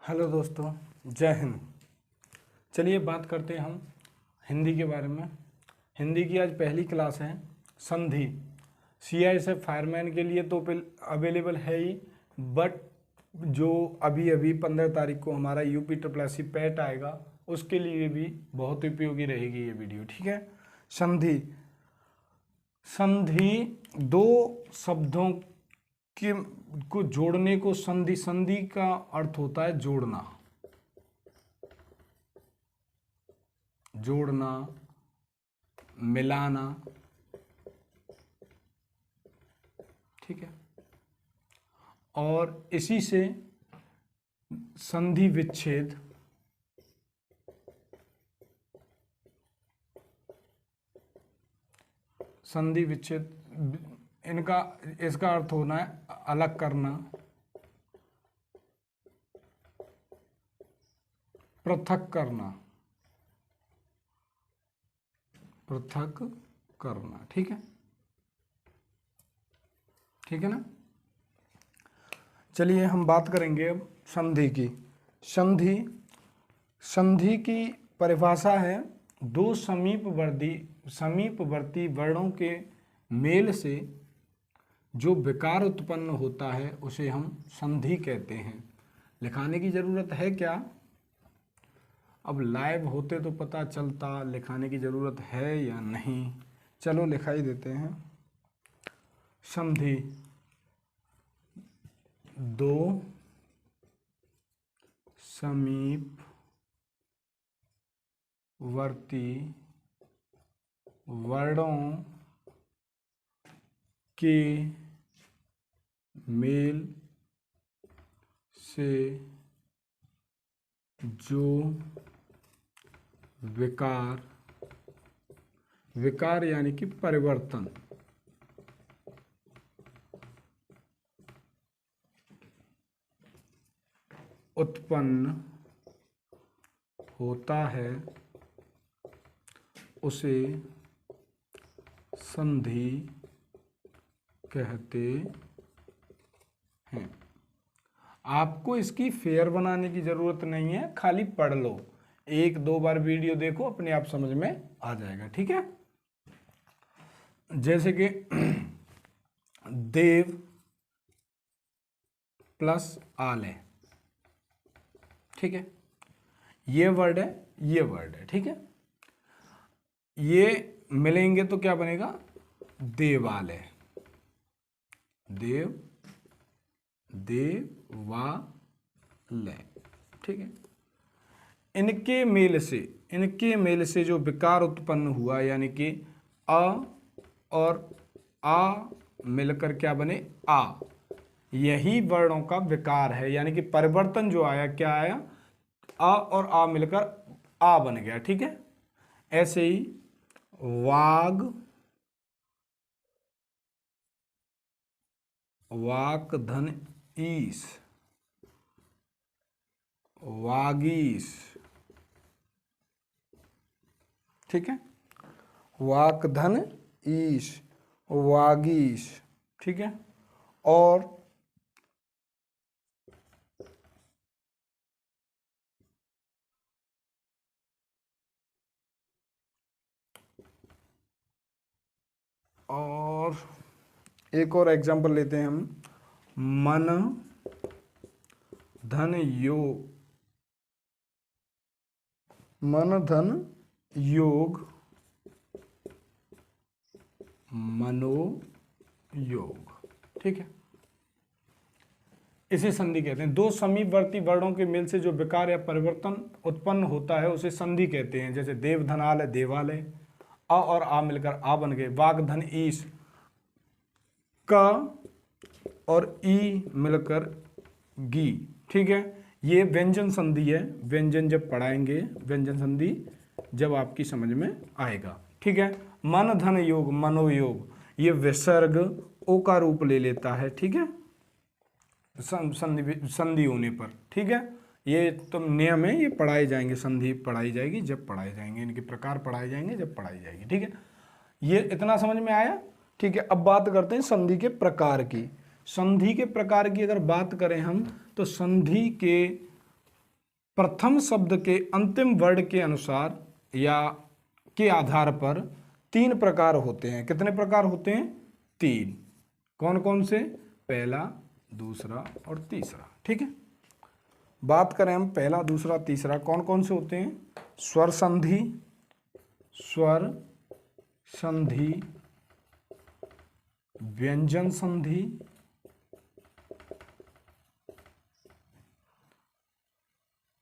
Hello दोस्तों, जय हिंद। चलिए बात करते हैं हम हिंदी के बारे में। हिंदी की आज पहली क्लास है। संधि CISF फायरमैन के लिए तो अवेलेबल है ही, बट जो अभी अभी 15 तारीख को हमारा UPSSC पैट आएगा उसके लिए भी बहुत उपयोगी रहेगी ये वीडियो। ठीक है। संधि संधि दो शब्दों के को जोड़ने को संधि संधि का अर्थ होता है जोड़ना, जोड़ना, मिलाना। ठीक है। और इसी से संधि विच्छेद, संधि विच्छेद इसका अर्थ होना है अलग करना, पृथक करना, पृथक करना। ठीक है, ठीक है ना। चलिए हम बात करेंगे अब संधि की। संधि की परिभाषा है दो समीपवर्ती वर्णों के मेल से जो विकार उत्पन्न होता है उसे हम संधि कहते हैं। लिखाने की ज़रूरत है क्या? अब लाइव होते तो पता चलता लिखाने की ज़रूरत है या नहीं। चलो लिखाई देते हैं। संधि दो समीपवर्ती वर्णों के मेल से जो विकार यानी कि परिवर्तन उत्पन्न होता है उसे संधि कहते हैं। आपको इसकी फेयर बनाने की ज़रूरत नहीं है, खाली पढ़ लो, एक दो बार वीडियो देखो, अपने आप समझ में आ जाएगा। ठीक है। जैसे कि देव प्लस आले, ठीक है, ये वर्ड है, ये वर्ड है। ठीक है। ये मिलेंगे तो क्या बनेगा? देवालय, देवालय। ठीक है। इनके मेल से जो विकार उत्पन्न हुआ यानी कि अ और आ मिलकर क्या बने? आ। यही वर्णों का विकार है, यानी कि परिवर्तन जो आया, क्या आया? आ और आ मिलकर आ बन गया। ठीक है। ऐसे ही वाक धन ईश, वागीश। ठीक है। वाक धन ईश, वागीश। ठीक है। और एक और एग्जांपल लेते हैं हम। मन धन योग, मनोयोग। ठीक है। इसे संधि कहते हैं। दो समीपवर्ती वर्णों के मेल से जो विकार या परिवर्तन उत्पन्न होता है उसे संधि कहते हैं। जैसे देव धनालय, देवालय। अ और आ मिलकर आ बन गए। वाग धन ईश, क और ई मिलकर गी। ठीक है। ये व्यंजन संधि है। व्यंजन जब पढ़ाएंगे, व्यंजन संधि जब आपकी समझ में आएगा। ठीक है। मन धन योग, मनोयोग, ये विसर्ग ओ का रूप ले लेता है। ठीक है। संधि होने पर। ठीक है। ये तो नियम है, ये पढ़ाए जाएंगे। संधि पढ़ाई जाएगी जब पढ़ाए जाएंगे, इनके प्रकार पढ़ाए जाएंगे जब पढ़ाई जाएगी। ठीक है। ये इतना समझ में आया। ठीक है। अब बात करते हैं संधि के प्रकार की। संधि के प्रकार की अगर बात करें हम तो संधि के प्रथम शब्द के अंतिम वर्ड के अनुसार या के आधार पर 3 प्रकार होते हैं। कितने प्रकार होते हैं? 3। कौन कौन से? पहला, दूसरा और तीसरा। ठीक है, बात करें हम पहला, दूसरा, तीसरा कौन कौन से होते हैं? स्वर संधि, स्वर संधि, व्यंजन संधि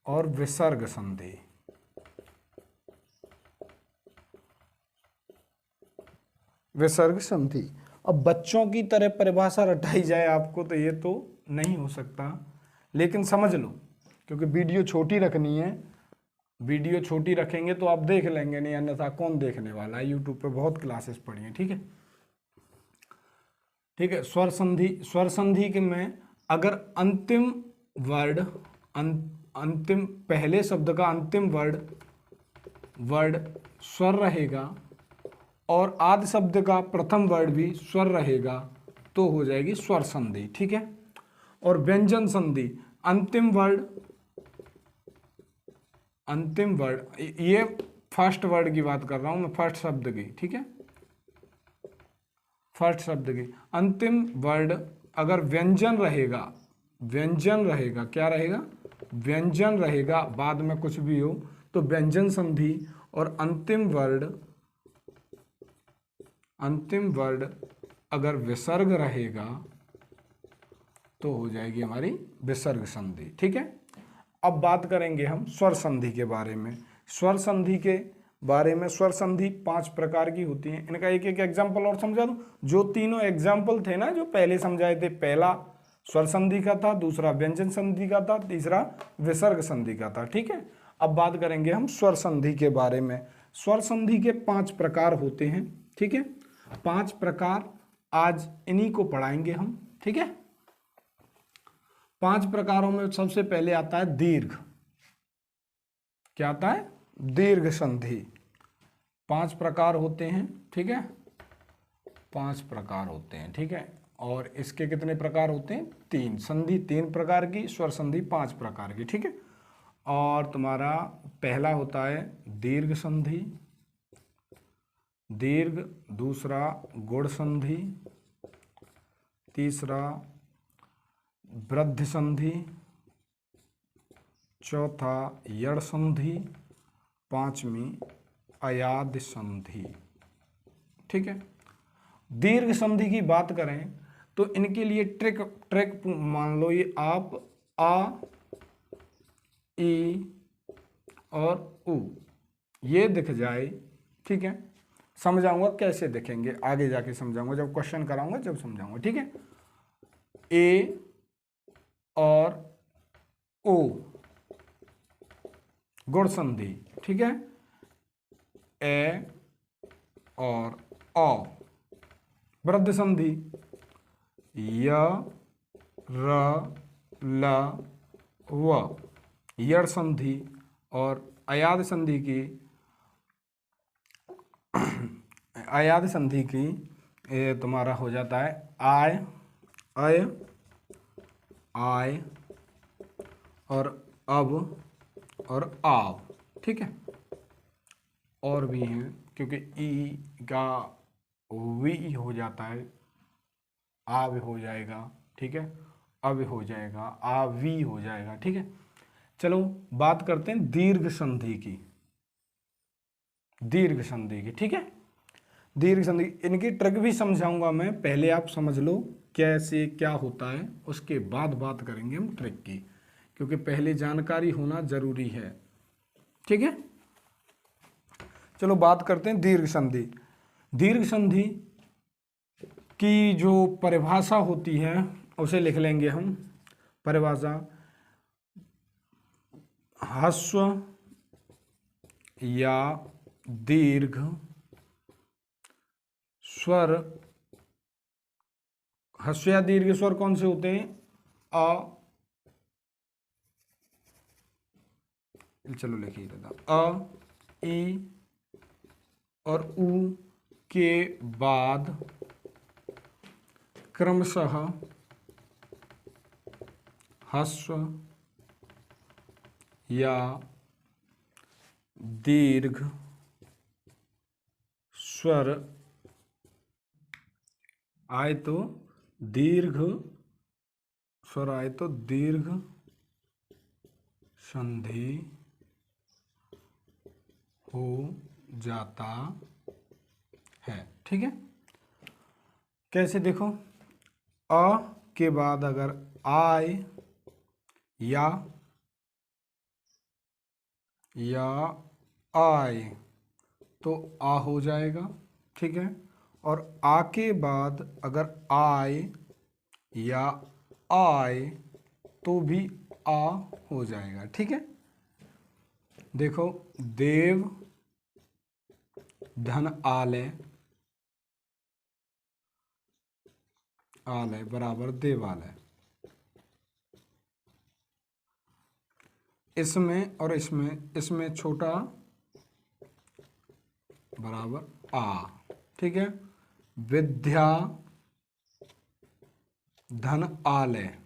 और विसर्ग संधि। विसर्ग संधि। अब बच्चों की तरह परिभाषा रटाई जाए आपको तो ये तो नहीं हो सकता, लेकिन समझ लो, क्योंकि वीडियो छोटी रखनी है। वीडियो छोटी रखेंगे तो आप देख लेंगे, नहीं अन्यथा कौन देखने वाला है। यूट्यूब पे बहुत क्लासेस पढ़ी हैं। ठीक है, ठीक है। स्वर संधि, स्वर संधि के में अगर अंतिम वर्ड, अंतिम पहले शब्द का अंतिम वर्ड स्वर रहेगा और आदि शब्द का प्रथम वर्ड भी स्वर रहेगा तो हो जाएगी स्वर संधि। ठीक है, और व्यंजन संधि, अंतिम वर्ड, ये फर्स्ट वर्ड की बात कर रहा हूं मैं, फर्स्ट शब्द की। ठीक है, फर्स्ट शब्द की अंतिम वर्ड अगर व्यंजन रहेगा, क्या रहेगा? व्यंजन रहेगा, बाद में कुछ भी हो तो व्यंजन संधि, और अंतिम वर्ड अगर विसर्ग रहेगा तो हो जाएगी हमारी विसर्ग संधि। ठीक है, अब बात करेंगे हम स्वर संधि के बारे में। स्वर संधि के बारे में, स्वर संधि 5 प्रकार की होती है। इनका एक एक एग्जाम्पल और समझा दूं। जो तीनों एग्जाम्पल थे ना जो पहले समझाए थे, पहला स्वर संधि का था, दूसरा व्यंजन संधि का था, तीसरा विसर्ग संधि का था। ठीक है, अब बात करेंगे हम स्वर संधि के बारे में। स्वर संधि के 5 प्रकार होते हैं। ठीक है, 5 प्रकार, आज इन्हीं को पढ़ाएंगे हम। ठीक है, 5 प्रकारों में सबसे पहले आता है दीर्घ। क्या आता है? दीर्घ संधि। 5 प्रकार होते हैं। ठीक है, 5 प्रकार होते हैं। ठीक है, और इसके कितने प्रकार होते हैं? 3। संधि 3 प्रकार की, स्वर संधि 5 प्रकार की। ठीक है, और तुम्हारा पहला होता है दीर्घ संधि, दीर्घ, दूसरा गुण संधि, तीसरा वृद्ध संधि, चौथा यड़ संधि, 5वीं अयाद संधि। ठीक है, दीर्घ संधि की बात करें तो इनके लिए ट्रिक मान लो, ये आप आ, ई और उ ये दिख जाए। ठीक है, समझाऊंगा कैसे दिखेंगे, आगे जाके समझाऊंगा, जब क्वेश्चन कराऊंगा जब समझाऊंगा। ठीक है, ए और ओ गुण संधि। ठीक है, ए और औ वृद्ध संधि, य, र, ल, व यड़ संधि, और अयाद संधि की ये तुम्हारा हो जाता है आय, अय, आय और अब और आव। ठीक है, और भी हैं, क्योंकि ई का वी हो जाता है, आव हो जाएगा। ठीक है, अब हो जाएगा, आवी हो जाएगा। ठीक है, चलो बात करते हैं दीर्घ संधि की। दीर्घ संधि की, ठीक है, दीर्घ संधि, इनकी ट्रिक भी समझाऊंगा मैं, पहले आप समझ लो कैसे क्या होता है, उसके बाद बात करेंगे हम ट्रिक की, क्योंकि पहले जानकारी होना जरूरी है। ठीक है, चलो बात करते हैं दीर्घ संधि। दीर्घ संधि की जो परिभाषा होती है उसे लिख लेंगे हम। परिभाषा, ह्रस्व या दीर्घ स्वर, ह्रस्व या दीर्घ स्वर कौन से होते हैं? अ, चलो लिखिए दादा, अ, ई और उ के बाद क्रमशः ह्रस्व, या दीर्घ स्वर आए तो दीर्घ स्वर आए तो दीर्घ संधि हो जाता है। ठीक है, कैसे देखो, अ के बाद अगर आए या आए तो आ हो जाएगा। ठीक है, और आ के बाद अगर आए या आए तो भी आ हो जाएगा। ठीक है, देखो, देव धन आलय, आलय बराबर देवालय। इसमें और इसमें छोटा बराबर आ। ठीक है, विद्या धन आलय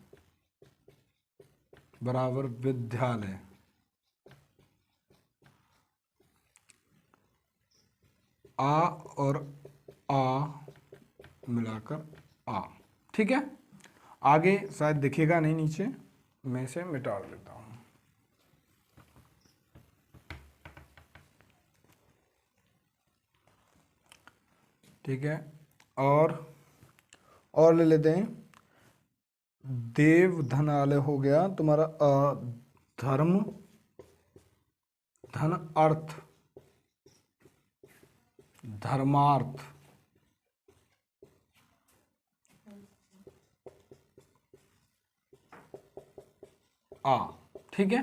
बराबर विद्यालय। आ और आ मिलाकर आ। ठीक है, आगे शायद दिखेगा नहीं, नीचे मैं इसे मिटा देता हूं। ठीक है, और ले लेते हैं, देव धनालय हो गया तुम्हारा, धर्म धन अर्थ धर्मार्थ। आ। ठीक है,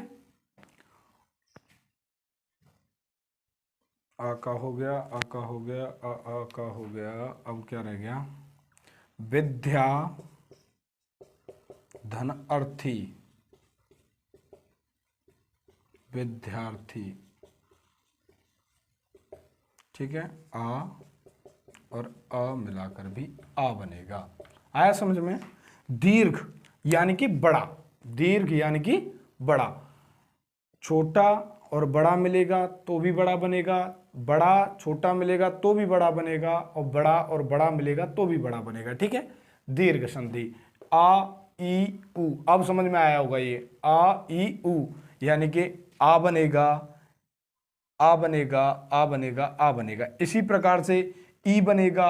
आ का हो गया, आ का हो गया, आ का हो गया। अब क्या रह गया, विद्या धन अर्थी विद्यार्थी। ठीक है, आ और अ मिलाकर भी आ बनेगा। आया समझ में। दीर्घ यानी कि बड़ा, दीर्घ यानी कि बड़ा, छोटा और बड़ा मिलेगा तो भी बड़ा बनेगा, बड़ा छोटा मिलेगा तो भी बड़ा बनेगा, और बड़ा और बड़ा मिलेगा तो भी बड़ा बनेगा। ठीक है, दीर्घ संधि आ ई उ। अब समझ में आया होगा ये, आ ई उ यानी कि आ बनेगा, आ बनेगा, आ बनेगा, आ बनेगा। इसी प्रकार से ई बनेगा,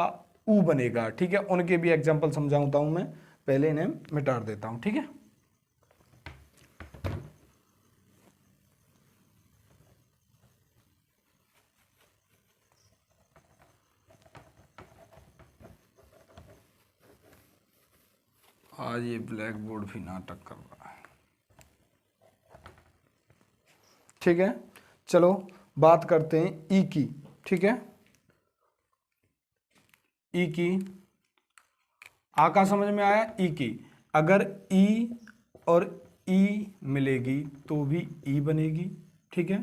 उ बनेगा। ठीक है, उनके भी एग्जाम्पल समझाता हूं मैं, पहले इन्हें मिटा देता हूं। ठीक है, आज ये ब्लैक बोर्ड भी नाटक कर रहा है। ठीक है, चलो बात करते हैं ई की। ठीक है, ई की, आ का समझ में आया। ई की, अगर ई और ई मिलेगी तो भी ई बनेगी। ठीक है,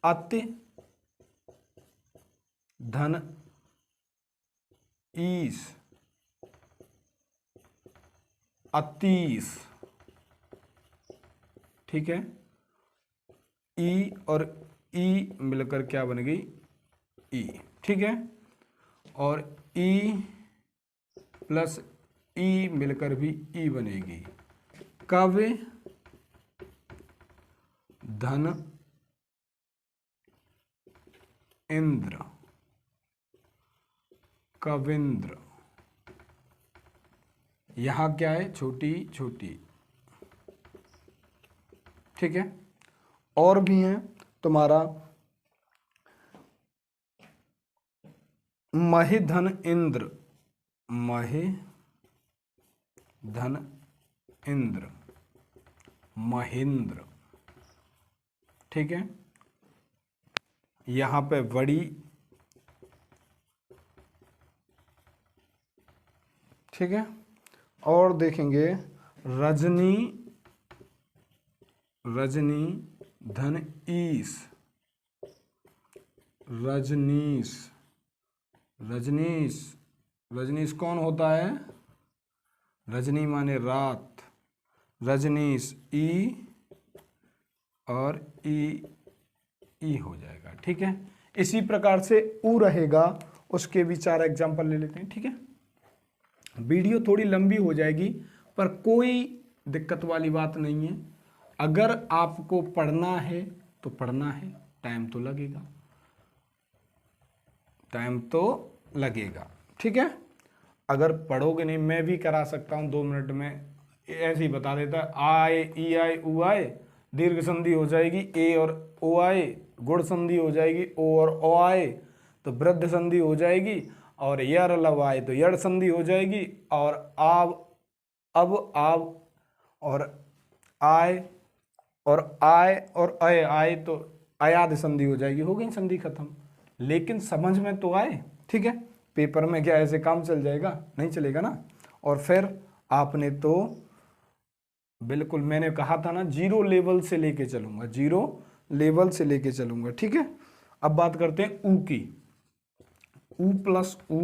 अति धन ईस, अतीस। ठीक है, ई और ई मिलकर क्या बन गई, ई। ठीक है, और ई प्लस ई मिलकर भी ई बनेगी। कवि धन इंद्र, कविंद्र। यहां क्या है, छोटी छोटी। ठीक है, और भी हैं तुम्हारा, महि धन इंद्र, महि धन इंद्र, महेंद्र। ठीक है, यहां पे बड़ी। ठीक है, और देखेंगे रजनी, रजनी धन ईस, रजनीश, रजनीश। रजनीश कौन होता है, रजनी माने रात, रजनीश ई और ई हो जाएगा। ठीक है, इसी प्रकार से ऊ रहेगा, उसके भी 4 एग्जाम्पल ले लेते हैं। ठीक है, वीडियो थोड़ी लंबी हो जाएगी पर कोई दिक्कत वाली बात नहीं है। अगर आपको पढ़ना है तो पढ़ना है, टाइम तो लगेगा, टाइम तो लगेगा। ठीक है, अगर पढ़ोगे नहीं, मैं भी करा सकता हूँ 2 मिनट में, ऐसे ही बता देता। आए, ई आए, ऊ आए, दीर्घ संधि हो जाएगी, ए और ओ आए, गुण संधि हो जाएगी, ओ और ओ आए तो वृद्ध संधि हो जाएगी, और यर लव आए तो यड़ संधि हो जाएगी, और अब और आए और अय आए तो अयाद संधि हो जाएगी। हो गई संधि खत्म। लेकिन समझ में तो आए। ठीक है, पेपर में क्या ऐसे काम चल जाएगा? नहीं चलेगा ना। और फिर आपने तो बिल्कुल, मैंने कहा था ना, 0 लेवल से लेके चलूंगा, 0 लेवल से लेके चलूंगा। ठीक है, अब बात करते हैं ऊ की। ऊ प्लस ऊ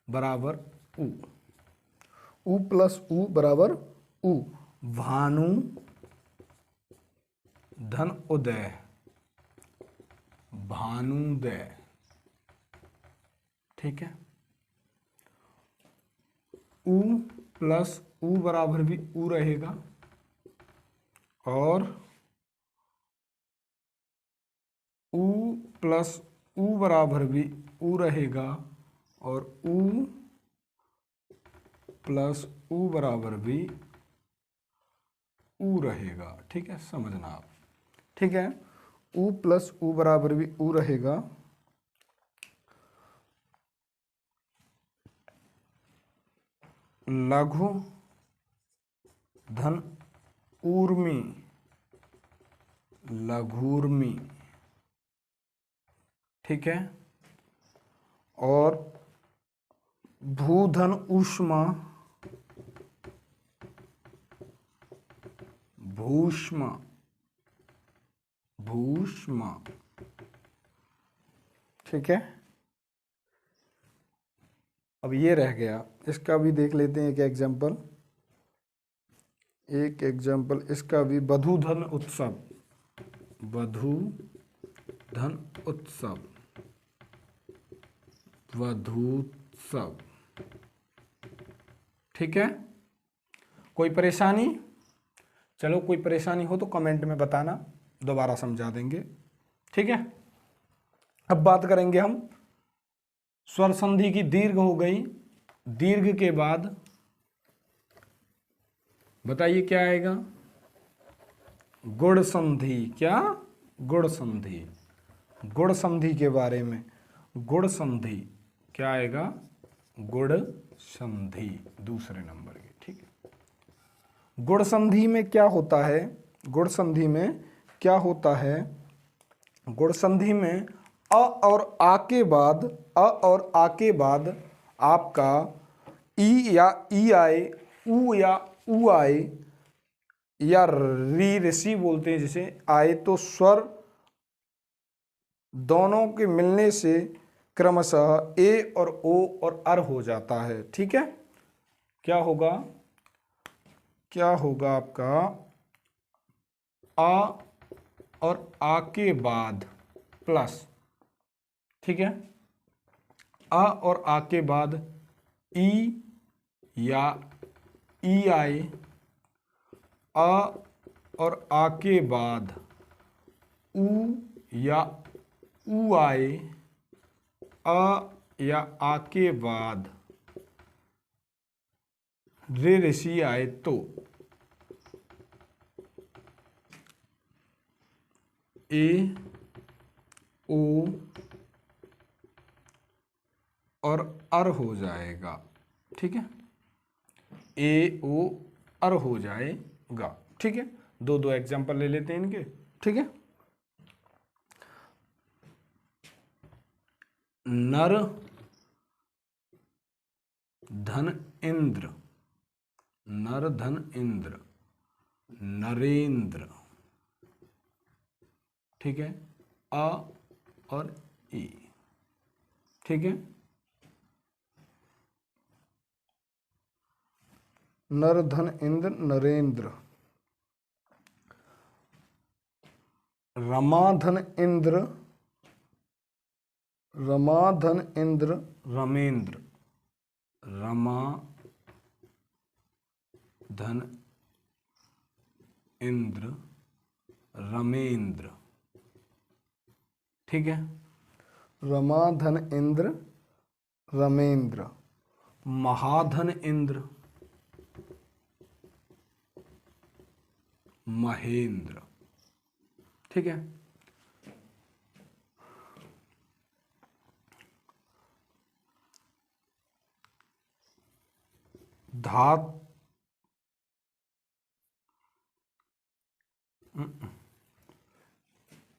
बराबर ऊ, ऊ प्लस ऊ बराबर ऊ। भानु धन उदय, भानुदय। ठीक है, ऊ प्लस ऊ बराबर भी ऊ रहेगा, और ऊ प्लस ऊ बराबर भी ऊ रहेगा, और ऊ प्लस ऊ बराबर भी ऊ रहेगा। ठीक है, समझना आप। ठीक है, ऊ प्लस ऊ बराबर भी ऊ रहेगा, लघु धन ऊर्मी, लघूर्मी। ठीक है, और भूधन ऊष्मा, भूष्मा, भूष्मा। ठीक है, अब ये रह गया, इसका भी देख लेते हैं एक एग्जाम्पल। इसका भी वधूधन उत्सव, वधूधन उत्सव, वधूत्सव। ठीक है, कोई परेशानी? चलो, कोई परेशानी हो तो कमेंट में बताना, दोबारा समझा देंगे। ठीक है, अब बात करेंगे हम स्वर संधि की। दीर्घ हो गई, दीर्घ के बाद बताइए क्या आएगा? गुण संधि। क्या? गुण संधि। गुण संधि के बारे में, गुण संधि क्या आएगा? गुण संधि दूसरे नंबर की। ठीक है, गुण संधि में क्या होता है? गुण संधि में क्या होता है? गुण संधि में अ और आ के बाद, अ और आ के बाद आपका ई या ई आए, ऊ या ऊ आए, या री ऋषि बोलते हैं जिसे, आए तो स्वर दोनों के मिलने से क्रमशः ए और ओ और अर हो जाता है। ठीक है, क्या होगा? क्या होगा आपका? आ और आ के बाद प्लस। ठीक है, आ और आ के बाद ई या ई आए, आ और आ के बाद ऊ या ऊ आए, आ या आ के बाद रे ऋषि आए तो ए ओ और अर हो जाएगा। ठीक है, ए ओ अर हो जाएगा। ठीक है, दो दो एग्जाम्पल ले लेते हैं इनके। ठीक है, नर धन इंद्र, नर धन इंद्र, नरेंद्र। ठीक है, अ और ई। ठीक है, नर धन इंद्र, नरेंद्र। रमाधन इंद्र, रमाधन इंद्र रमेंद्र, रमाधन इंद्र रमेंद्र। ठीक है, रमाधन इंद्र रमेंद्र। महाधन इंद्र महेंद्र। ठीक है, धात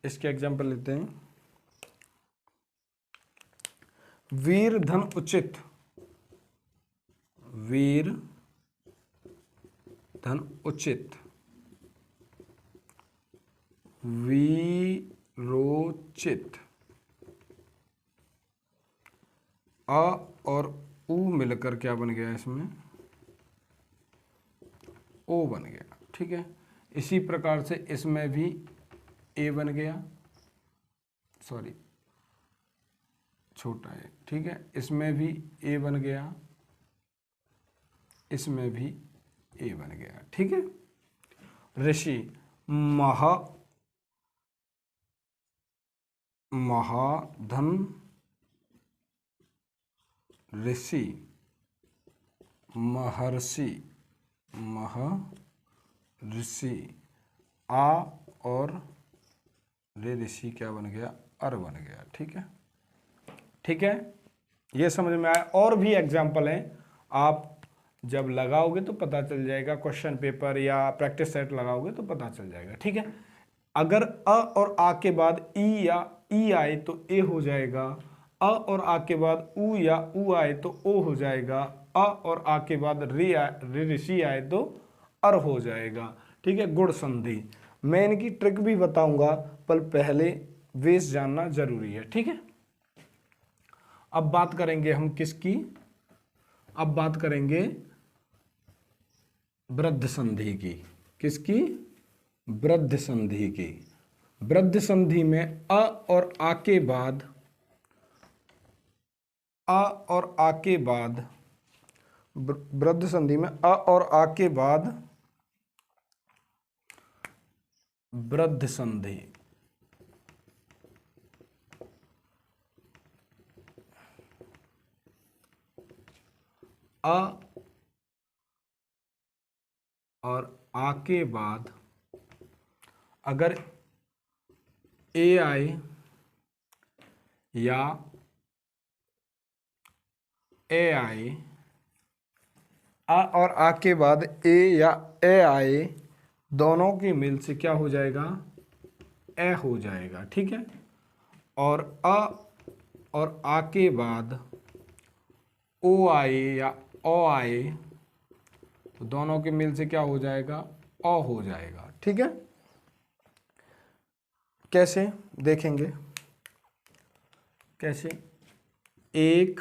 इसके एग्जाम्पल लेते हैं। वीर धन उचित, वीर धन उचित, वीरोचित। अ और उ मिलकर क्या बन गया इसमें, ओ बन गया। ठीक है, इसी प्रकार से इसमें भी ए बन गया, सॉरी छोटा है। ठीक है, इसमें भी ए बन गया, इसमें भी ए बन गया। ठीक है, ऋषि महाधन ऋषि महर्षि महर्षि। आ और रे ऋषि क्या बन गया, अर बन गया। ठीक है, ठीक है, ये समझ में आया। और भी एग्जाम्पल हैं, आप जब लगाओगे तो पता चल जाएगा, क्वेश्चन पेपर या प्रैक्टिस सेट लगाओगे तो पता चल जाएगा। ठीक है, अगर अ और आ के बाद ई या ई आए तो ए हो जाएगा, अ और आ के बाद उ या उ आए तो ओ हो जाएगा, अ और आ के बाद रे ऋषि आए तो अर हो जाएगा। ठीक है, गुण संधि। मैं इनकी ट्रिक भी बताऊंगा, पर पहले वेस जानना जरूरी है। ठीक है, अब बात करेंगे हम किसकी, अब बात करेंगे वृद्ध संधि की। किसकी, वृद्ध संधि की। वृद्ध संधि में अ और आ के बाद, अ और आ के बाद, वृद्ध संधि में अ और आ के बाद वृद्ध संधि, अ और आ के बाद अगर ए आए या ए आए, आ और आ के बाद ए या ए आए, दोनों के मिल से क्या हो जाएगा, ए हो जाएगा। ठीक है, और अ और आ के बाद ओ आए या ओ आए तो दोनों के मिल से क्या हो जाएगा, अ हो जाएगा। ठीक है, कैसे देखेंगे, कैसे, एक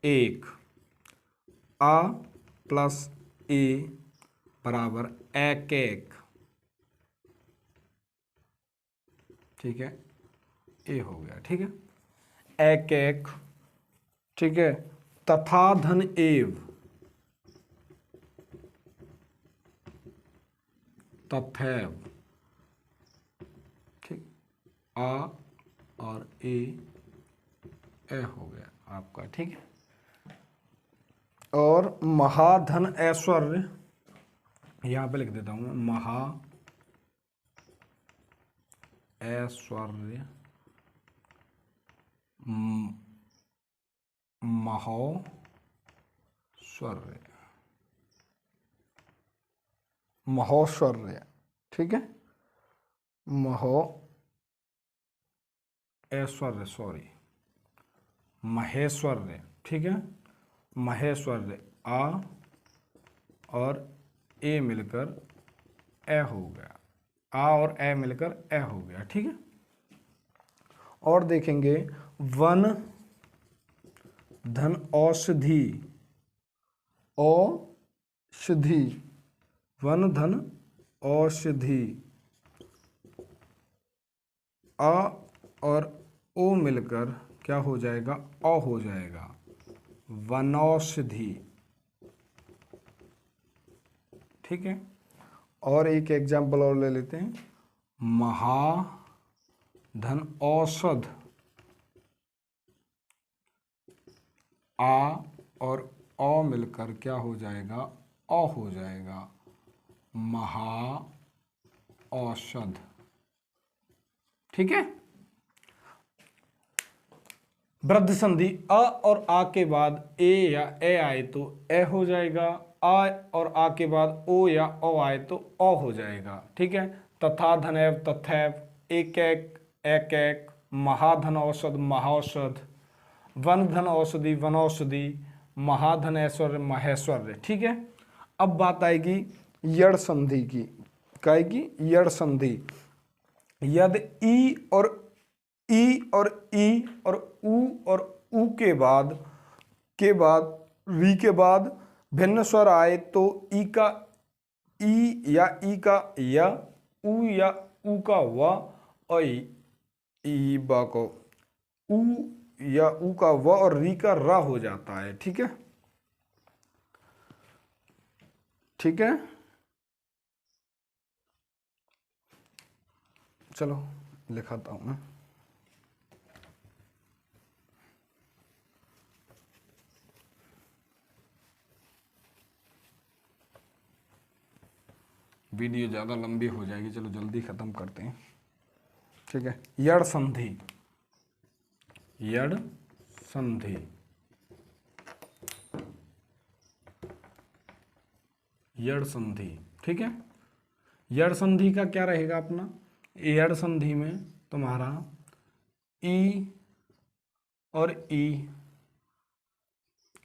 एक, आ प्लस ए बराबर एक एक। ठीक है, ए हो गया। ठीक है, एक एक। ठीक है, तथा धन एव, तथैव। ठीक, आ और ए हो गया आपका। ठीक है, और महाधन ऐश्वर्य, यहां पे लिख देता हूं मैं, महा ऐश्वर्य महोश्वर्य, महोश्वर्य। ठीक है, महो ऐश्वर्य, सॉरी महेश्वर्य। ठीक है, महेश्वर्य, आ और ए मिलकर ए हो गया, आ और ए मिलकर ए हो गया। ठीक है, और देखेंगे वन धन औषधि, औषधि, वन धन औषधि, अ और ओ मिलकर क्या हो जाएगा, औ हो जाएगा, वनौषधि। ठीक है, और एक एग्जाम्पल और ले लेते हैं, महाधन औषध, आ और औ मिलकर क्या हो जाएगा, औ हो जाएगा, महा औषध। ठीक है, वृद्ध संधि अ और आ के बाद ए या ए आए तो ए हो जाएगा, आ और आ के बाद ओ या ओ आए तो ओ हो जाएगा। ठीक है, तथा धनैव तथैव, एक एक, महाधन औषध महाऔषध, वन धन औषधि वनौषधि, महाधन ऐश्वर्य महेश्वर्य। ठीक है, अब बात आएगी यड़ संधि की। क्या आएगी, यड़ संधि। यदि ई और ई और ई और ऊ के बाद वी के बाद भिन्न स्वर आए तो ई का ई या ई का या ऊ का व और ई बा को ऊ या ऊ का व और री का रा हो जाता है। ठीक है, ठीक है, चलो लिखाता हूं मैं। वीडियो ज़्यादा लंबी हो जाएगी, चलो जल्दी ख़त्म करते हैं। ठीक है, यड़ संधि, यड़ संधि, यड़ संधि। ठीक है, यड़ संधि का क्या रहेगा अपना, यड़ संधि में तुम्हारा ई और ई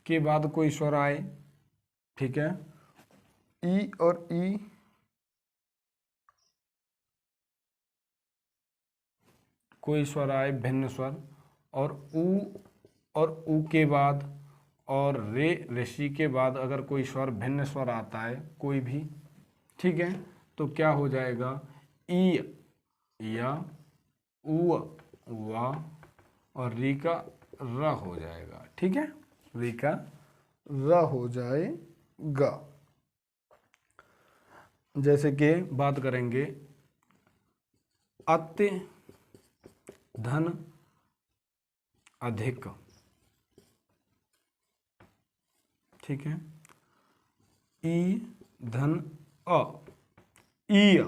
के बाद कोई स्वर आए। ठीक है, ई और ई कोई स्वर आए भिन्न स्वर, और ऊ के बाद और रे ऋषि के बाद अगर कोई स्वर भिन्न स्वर आता है कोई भी, ठीक है, तो क्या हो जाएगा, ई या ऊ वा और री का र हो जाएगा। ठीक है, री का र हो जाएगा। जैसे कि बात करेंगे अत्य धन अधिक। ठीक है, ई धन अ, ई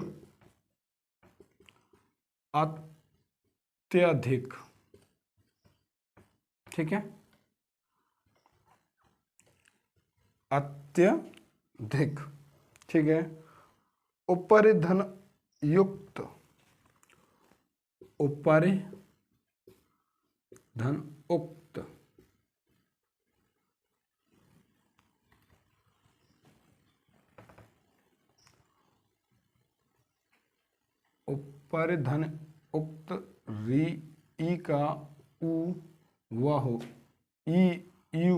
अत्यधिक। ठीक है, अत्यधिक। ठीक है, ऊपर धन युक्त, ऊपर धन उक्त। ऊपर धन उक्त री ई का उ वह हो ई यू,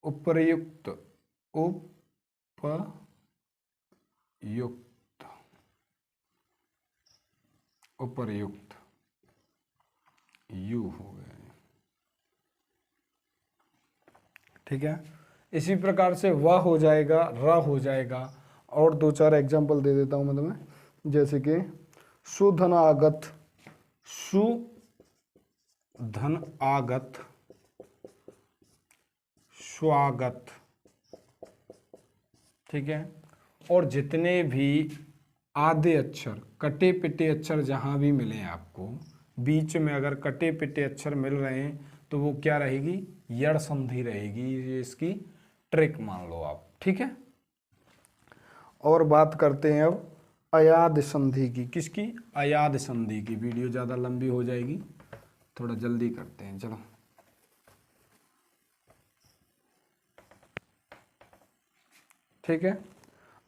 उपरयुक्त, उपयुक्त, उपरयुक्त, यू हो गया। ठीक है, इसी प्रकार से वह हो जाएगा, र हो जाएगा। और दो चार एग्जाम्पल दे देता हूं मैं तुम्हें, जैसे कि सुधन आगत, सुधन आगत, स्वागत। ठीक है, और जितने भी आधे अक्षर कटे पिटे अक्षर जहां भी मिले आपको, बीच में अगर कटे पिटे अक्षर मिल रहे हैं तो वो क्या रहेगी, यड़ संधि रहेगी। ये इसकी ट्रिक मान लो आप। ठीक है, और बात करते हैं अब अयाद संधि की। किसकी, अयाद संधि की। वीडियो ज़्यादा लंबी हो जाएगी, थोड़ा जल्दी करते हैं। चलो, ठीक है,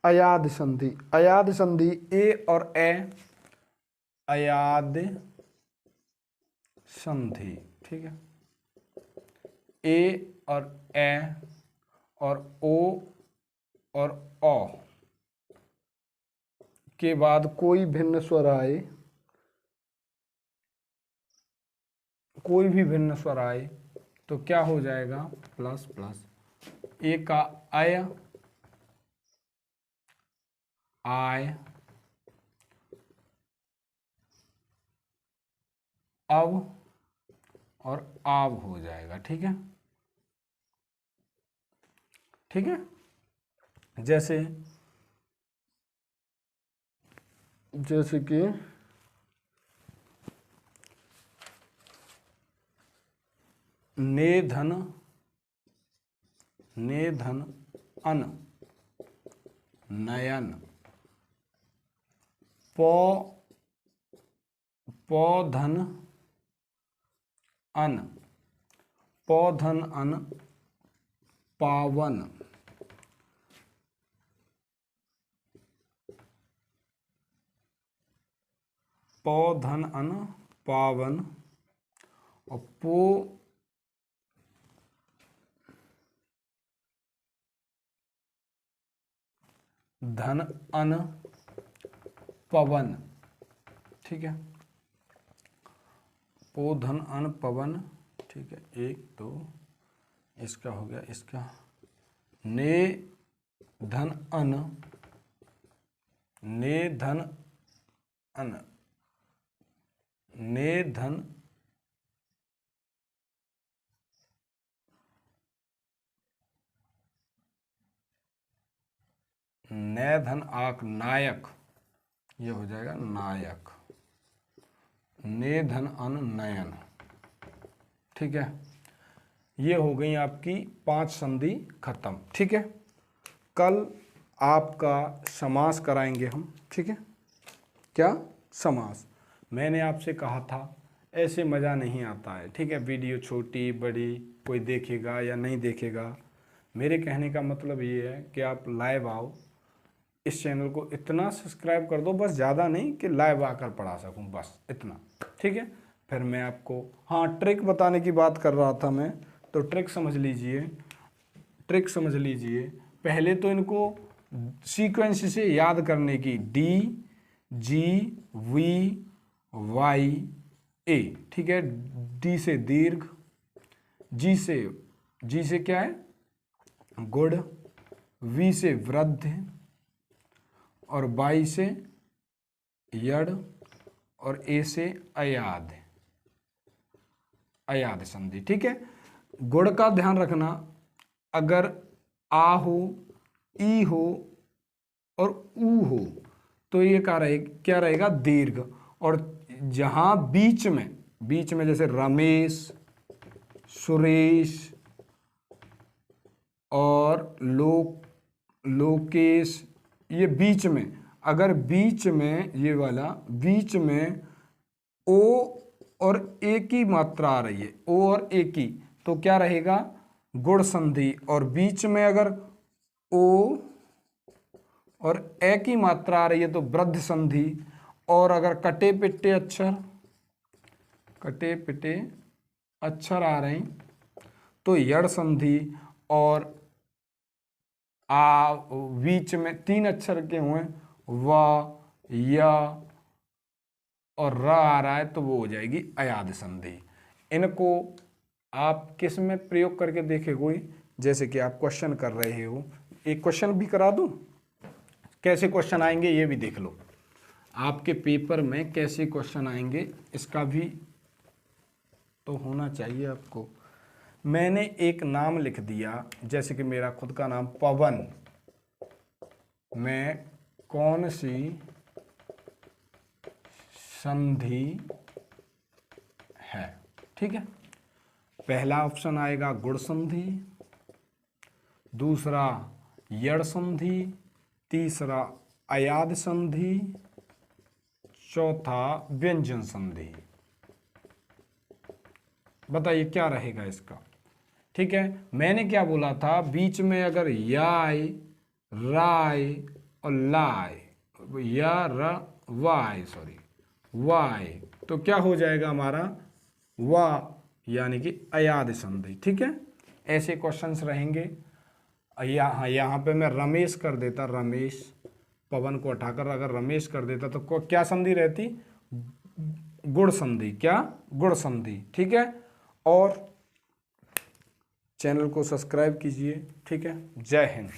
अयाद संधि। अयाद संधि ए और ए, अयाद संधि। ठीक है, ए और ए और ओ और औ के बाद कोई भिन्न स्वर आए कोई भी भिन्न स्वर आए तो क्या हो जाएगा, प्लस प्लस। ए का आय, आय, अब और आव हो जाएगा। ठीक है, ठीक है। जैसे जैसे कि नेधन, नेधन अन, नयन, पौधन अन, पौधन अन, पावन, पौधन अन पावन, और धन अन पवन। ठीक है, पोधन अन पवन। ठीक है, एक दो, इसका हो गया, इसका ने धन अन, ने धन अन, ने धन ने धन आक, नायक, ये हो जाएगा नायक। ने धन अन नयन। ठीक है, ये हो गई आपकी 5 संधि खत्म। ठीक है, कल आपका समास कराएंगे हम। ठीक है, क्या समास, मैंने आपसे कहा था ऐसे मज़ा नहीं आता है। ठीक है, वीडियो छोटी बड़ी कोई देखेगा या नहीं देखेगा, मेरे कहने का मतलब ये है कि आप लाइव आओ, इस चैनल को इतना सब्सक्राइब कर दो, बस ज़्यादा नहीं कि लाइव आकर पढ़ा सकूं, बस इतना। ठीक है, फिर मैं आपको, हाँ, ट्रिक बताने की बात कर रहा था मैं, तो ट्रिक समझ लीजिए, ट्रिक समझ लीजिए। पहले तो इनको सीक्वेंस से याद करने की, डी जी वी वाई ए। ठीक है, डी से दीर्घ, जी से क्या है, गुड़, वी से वृद्ध, और वाई से यड़, और ए से अयाद, अयाद संधि। ठीक है, गुड़ का ध्यान रखना, अगर आ हो, ई हो और ऊ हो तो ये क्या रहेगा, दीर्घ। और जहां बीच में जैसे रमेश, सुरेश और लोकेश, ये बीच में, अगर बीच में ये वाला बीच में ओ और ए की मात्रा आ रही है, ओ और ए की, तो क्या रहेगा, गुण संधि। और बीच में अगर ओ और ए की मात्रा आ रही है तो वृद्ध संधि। और अगर कटे पिटे अक्षर आ रहे हैं तो यड़ संधि। और बीच में 3 अक्षर के हुए, व, या और र आ रहा है तो वो हो जाएगी अयाद संधि। इनको आप किस में प्रयोग करके देखे कोई, जैसे कि आप क्वेश्चन कर रहे हो, एक क्वेश्चन भी करा दूं, कैसे क्वेश्चन आएंगे ये भी देख लो, आपके पेपर में कैसे क्वेश्चन आएंगे इसका भी तो होना चाहिए आपको। मैंने एक नाम लिख दिया, जैसे कि मेरा खुद का नाम पवन, मैं कौन सी संधि है। ठीक है, पहला ऑप्शन आएगा गुण संधि, दूसरा यड़ संधि, तीसरा अयाद संधि, चौथा व्यंजन संधि। बताइए क्या रहेगा इसका। ठीक है, मैंने क्या बोला था, बीच में अगर याय, राय और लाय, या र वाय, सॉरी वाय, तो क्या हो जाएगा हमारा, वा, यानी कि अयाद संधि। ठीक है, ऐसे क्वेश्चंस रहेंगे। यहाँ पे मैं रमेश कर देता, रमेश, पवन को हटाकर अगर रमेश कर देता तो क्या संधि रहती, गुण संधि, क्या, गुण संधि, ठीक है। और चैनल को सब्सक्राइब कीजिए, ठीक है। जय हिंद।